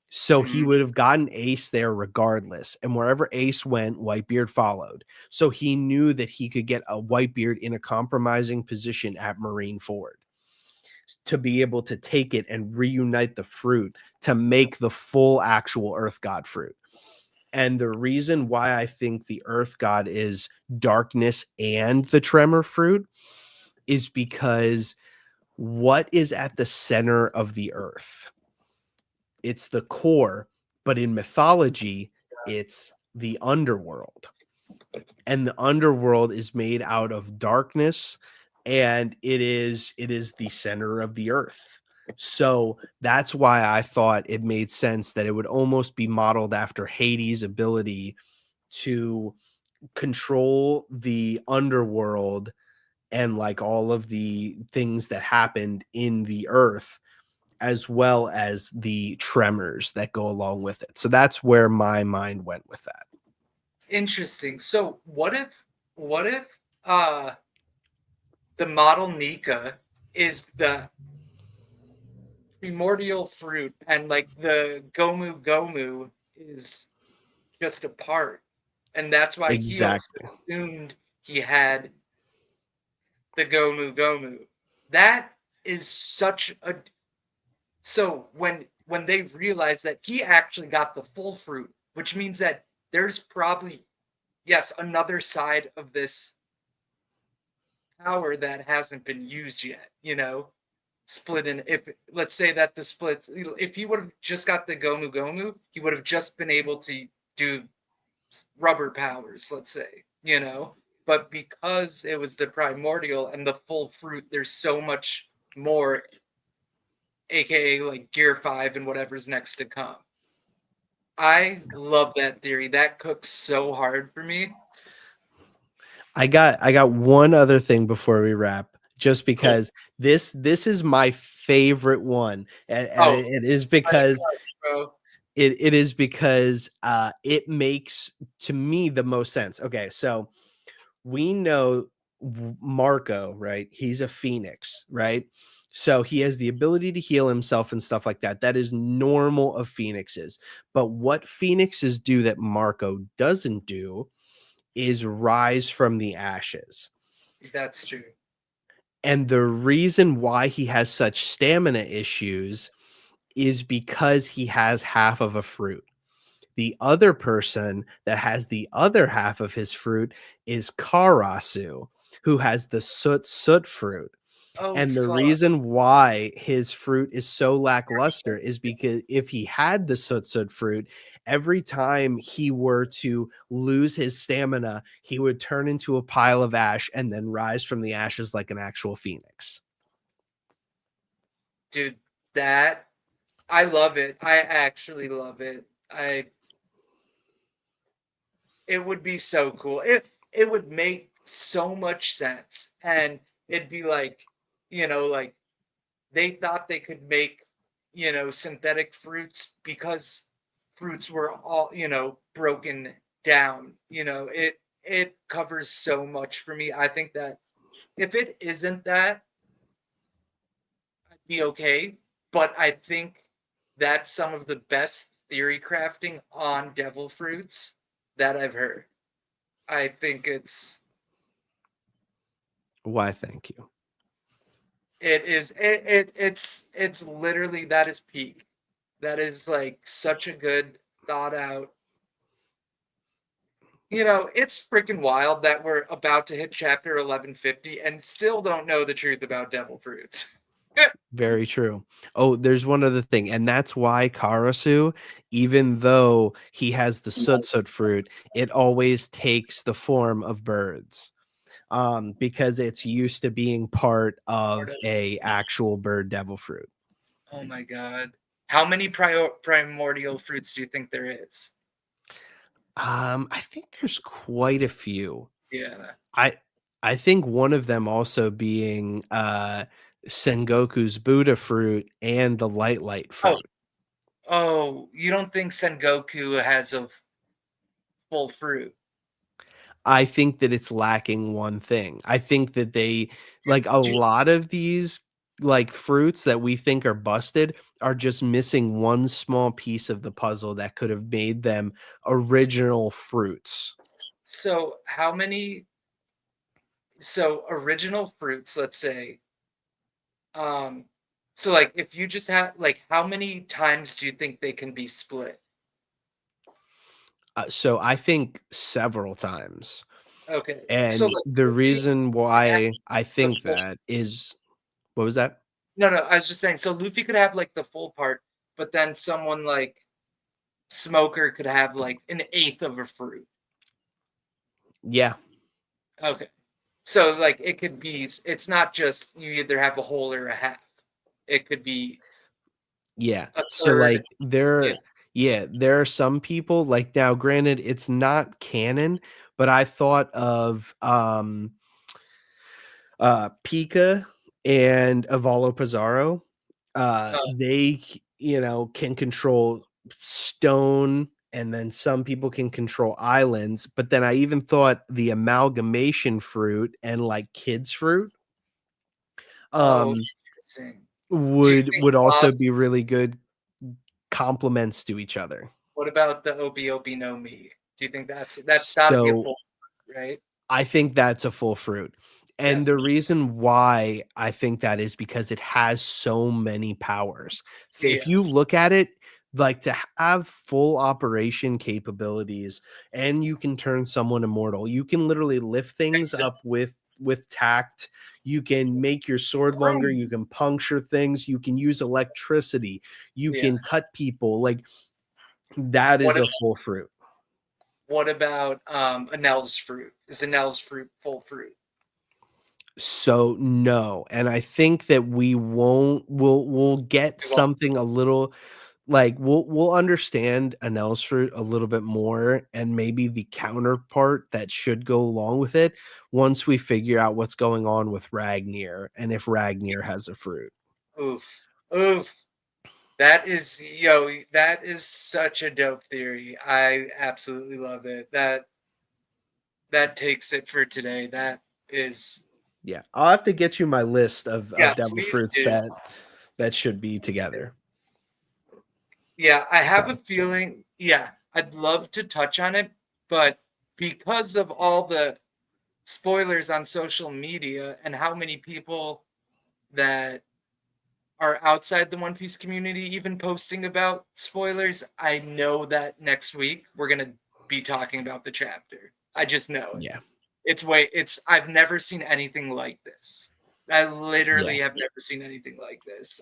So he Mhm. would have gotten Ace there regardless. And wherever Ace went, Whitebeard followed. So he knew that he could get a Whitebeard in a compromising position at Marine Ford to be able to take it and reunite the fruit to make the full actual Earth God fruit. And the reason why I think the Earth God is darkness and the tremor fruit is because what is at the center of the earth? It's the core, but in mythology, it's the underworld. And the underworld is made out of darkness, and it is the center of the earth. So that's why I thought it made sense that it would almost be modeled after Hades' ability to control the underworld and like all of the things that happened in the earth, as well as the tremors that go along with it. So that's where my mind went with that. Interesting. So what if uh the model Nika is the primordial fruit and like the Gomu Gomu is just a part. And that's why he also Exactly. assumed he had the Gomu Gomu. That is such a so when they realize that he actually got the full fruit, which means that there's probably yes, another side of this power that hasn't been used yet, split in if let's say that the split if he would have just got the Gomu Gomu, he would have just been able to do rubber powers, let's say. But because it was the primordial and the full fruit, there's so much more, aka like Gear 5 and whatever's next to come. I love that theory. That cooks so hard for me. I got one other thing before we wrap, just Cool. because this is my favorite one, and Oh, it is let it because crush, bro. it is because it makes to me the most sense. Okay, so we know Marco, right? He's a phoenix, right? So he has the ability to heal himself and stuff like that. That is normal of phoenixes. But what phoenixes do that Marco doesn't do is rise from the ashes. That's true. And the reason why he has such stamina issues is because he has half of a fruit. The other person that has the other half of his fruit is Karasu, who has the soot fruit. Oh And the fuck. reason why his fruit is so lackluster is because if he had the soot fruit, every time he were to lose his stamina, he would turn into a pile of ash and then rise from the ashes like an actual phoenix. Dude, that I love it. I actually love it. I It would be so cool. It would make so much sense. And it'd be like, like they thought they could make, synthetic fruits because fruits were all, broken down. It covers so much for me. I think that if it isn't that, I'd be okay. But I think that's some of the best theory crafting on devil fruits that I've heard. I think Why, thank you. it's literally that is peak. That is like such a good thought out. It's freaking wild that we're about to hit chapter 1150 and still don't know the truth about devil fruits. Very true. Oh, there's one other thing, and that's why Karasu, even though he has the soot fruit, it always takes the form of birds. Because it's used to being part Part of of- a actual bird devil fruit. Oh my god. How many primordial fruits do you think there is? I think there's quite a few. Yeah. I I think one of them also being Sengoku's Buddha fruit and the light Oh, fruit. you don't think Sengoku has a full fruit? I think that it's lacking one thing. I think that they like a Do you lot of these like fruits that we think are busted are just missing one small piece of the puzzle that could have made them original fruits. So how many original fruits, let's say, um so like if you just have like how many times do you think they can be split? So I think several times. Okay. So And like the Luffy reason could have why I the think full that is what was that? no, I was just saying so Luffy could have like the full part, but then someone like Smoker could have like an eighth of a fruit. Yeah. Okay. So like it could be it's not just you either have a whole or a half. It could be Yeah. a So third. like Yeah. there are some people like now granted it's not canon, but I thought of Pika and Avalo Pizarro. Uh, They can control stone and then some people can control islands, but then I even thought the amalgamation fruit and like kids fruit oh, um interesting. Do you think would also Lost be really good complements to each other. What about the Obi Obi no Mi? Do you think that's gotta be a So full, right? I think that's a full fruit. And the Definitely. reason why I think that is because it has so many powers. If Yeah. you look at it, like to have full operation capabilities and you can turn someone immortal. You can literally lift things Exactly. up with tact. You can make your sword longer, you can puncture things, you can use electricity, you Yeah. can cut people. Like that What is a about full fruit. Anel's fruit? Is Anel's fruit full fruit? So no, and I think that we'll get We won't. something a little like we'll understand Anel's fruit a little bit more and maybe the counterpart that should go along with it once we figure out what's going on with Ragnir and if Ragnir has a fruit. Oof. Oof. That is such a dope theory. I absolutely love it. That takes it for today. That is Yeah, I'll have to get you my list yeah, of devil please fruits do. that should be together. Yeah, I have a So feeling, yeah, I'd love to touch on it, but because of all the spoilers on social media and how many people that are outside the One Piece community even posting about spoilers, I know that next week we're gonna be talking about the chapter. I just know it. Yeah. I've never seen anything like this. I Yeah. literally have never seen anything like this.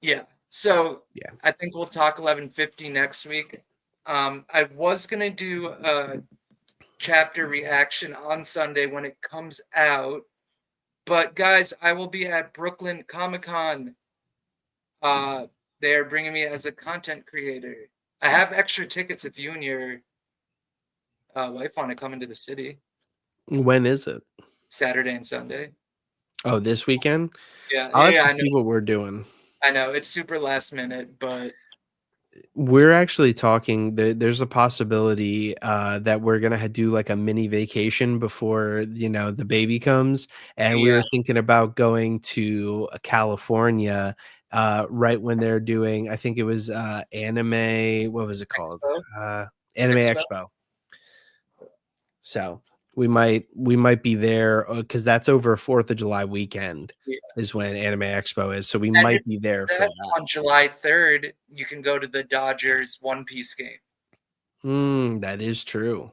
Yeah. So Yeah. I think we'll talk 1150 next week. I was gonna do a chapter reaction on Sunday when it comes out, but guys, I will be at Brooklyn Comic Con. They are bringing me as a content creator. I have extra tickets if you and your wife want to come into the city When is it? Saturday and Sunday. Oh, this weekend? Yeah, I'll yeah, have yeah, to I know. see what we're doing. I know it's super last minute, but We're actually talking there's a possibility that we're gonna do like a mini vacation before the baby comes, and we yeah, were thinking about going to California right when they're doing, I think it was anime, what was it called? Expo, Anime Expo. Expo. So we might be there because that's over 4th of July weekend Yeah. is when Anime Expo is. So we And if might be there for that that. on July 3rd, you can go to the Dodgers One Piece game. That is true.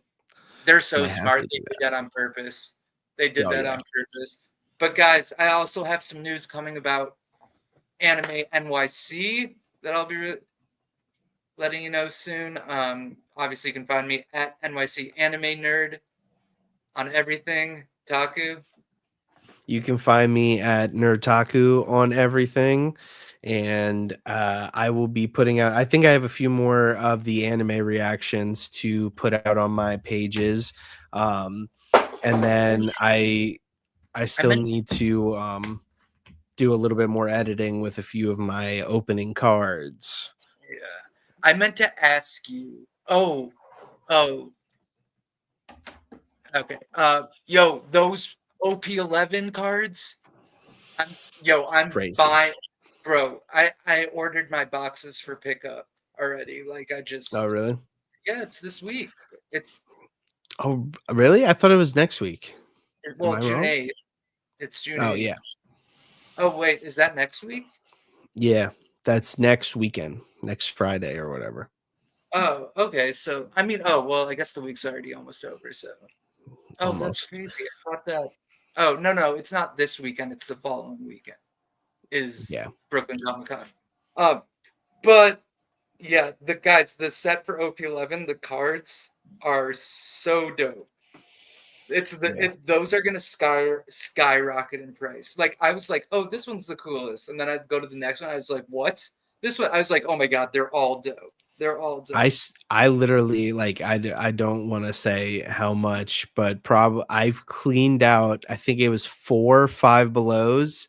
They're so Might have smart. to They do did that. that on purpose. They did Oh that yeah. on purpose. But guys, I also have some news coming about Anime NYC that I'll be letting you know soon. Obviously, you can find me at NYC Anime Nerd on everything. Taku. You can find me at Nerdtaku on everything. And I will be putting out, I think I have a few more of the anime reactions to put out on my pages. Um, and then I I still meant need to do a little bit more editing with a few of my opening cards. yeah. I meant to ask you. Oh, okay. Yo, those OP11 cards. I'm Crazy. buying, bro. I ordered my boxes for pickup already. Like Oh, really? yeah, it's this week. It's Oh, really? I thought it was next week. Am well, I June wrong? 8th. It's June Oh, 8th. yeah. Oh wait, is that next week? Yeah. That's next weekend, next Friday or whatever. Oh, okay. So I mean, oh well, I guess the week's already almost over. So oh, that's Almost. crazy. I thought that. Oh no, it's not this weekend. It's the following weekend. Is Yeah. Brooklyn Comic Con. Um, but yeah, the set for OP11, the cards are so dope. Yeah. Those are gonna skyrocket in price. Like I was like, oh, this one's the coolest, and then I'd go to the next one. I was like, what? This one, I was like, oh my god, they're all dope. They're all dope. I literally like I don't want to say how much, but I've cleaned out, I think it was 4 5 belows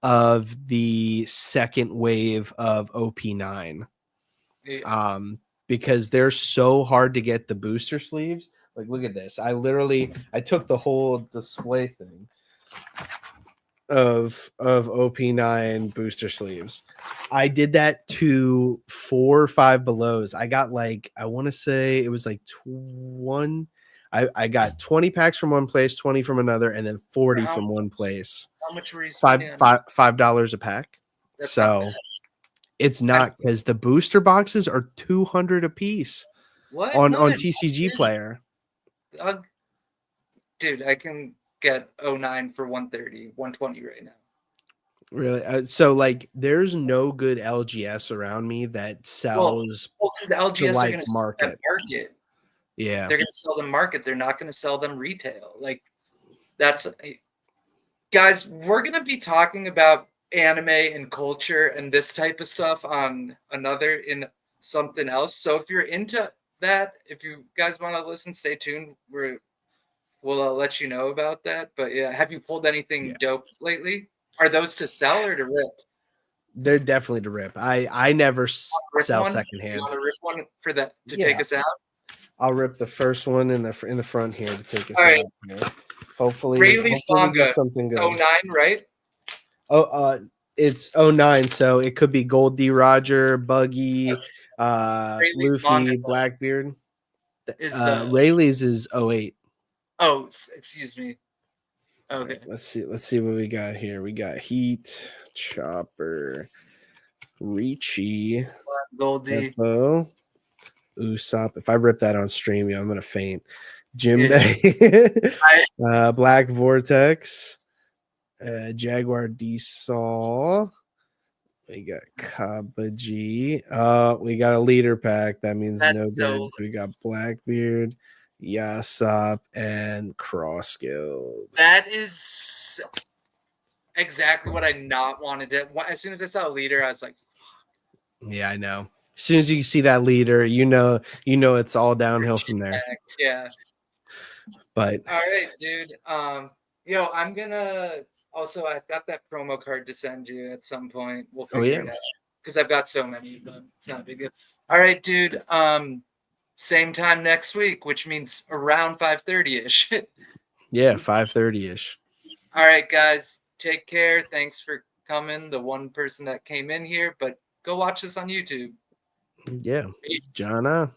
of the second wave of OP9. Yeah, Because they're so hard to get the booster sleeves. Like, look at this. I took the whole display thing of OP9 booster sleeves. I did that to 4 5 belows. I got like, I want to say it was like I got 20 packs from one place, 20 from another, and then 40 how from one place. how much were you Five spending on it? five $5 a pack. That's not So bad. it's I not, because the booster boxes are 200 a piece what? on No, TCG Player. uh, dude, I can get '09 for 130, 120 right now. Really? So like, there's no good LGS around me that Well, sells because the LGS are like gonna sell them market. market. Yeah. They're gonna sell them market. They're not gonna sell them retail. Like that's guys, we're going to be talking about anime and culture and this type of stuff on another in something else. So if you're into that, if you guys want to listen, stay tuned. We'll let you know about that. But yeah, have you pulled anything Yeah. dope lately? Are those to sell or to rip? They're definitely to rip. I never Rip sell one? You secondhand. want to rip one for that to take Yeah. us out? I'll rip the first one in the front here to take us All right, out here. Hopefully Rayleigh's we get manga, something good. '09, right? Oh, it's '09, so it could be Gold D. Roger, Buggy, Rayleigh's manga. Luffy, Blackbeard. is the Rayleigh's is 08. excuse me. All Okay. right, let's see what we got here. We got Heat, Chopper, Ricci, Goldie. Hippo, Usopp. If I rip that on stream, I'm gonna faint. Yeah. Jimbei, Black Vortex, Jaguar Diesel. We got Kabaji. We got a leader pack. That means no That's so bids. We got Blackbeard, Yasop, and Crossguild. that is exactly what I not wanted to. As soon as I saw a leader, I was like, Yeah, I know. As soon as you see that leader, you know it's all downhill from there. yeah. But All right, dude. I'm gonna also I've got that promo card to send you at some point. We'll figure it out because I've got so many, but it's not a big deal. All right, dude. Same time next week, which means around 5:30 ish. yeah, 5:30 ish. All right, guys. Take care. Thanks for coming. The one person that came in here, but go watch this on YouTube. Yeah, Peace. Jana.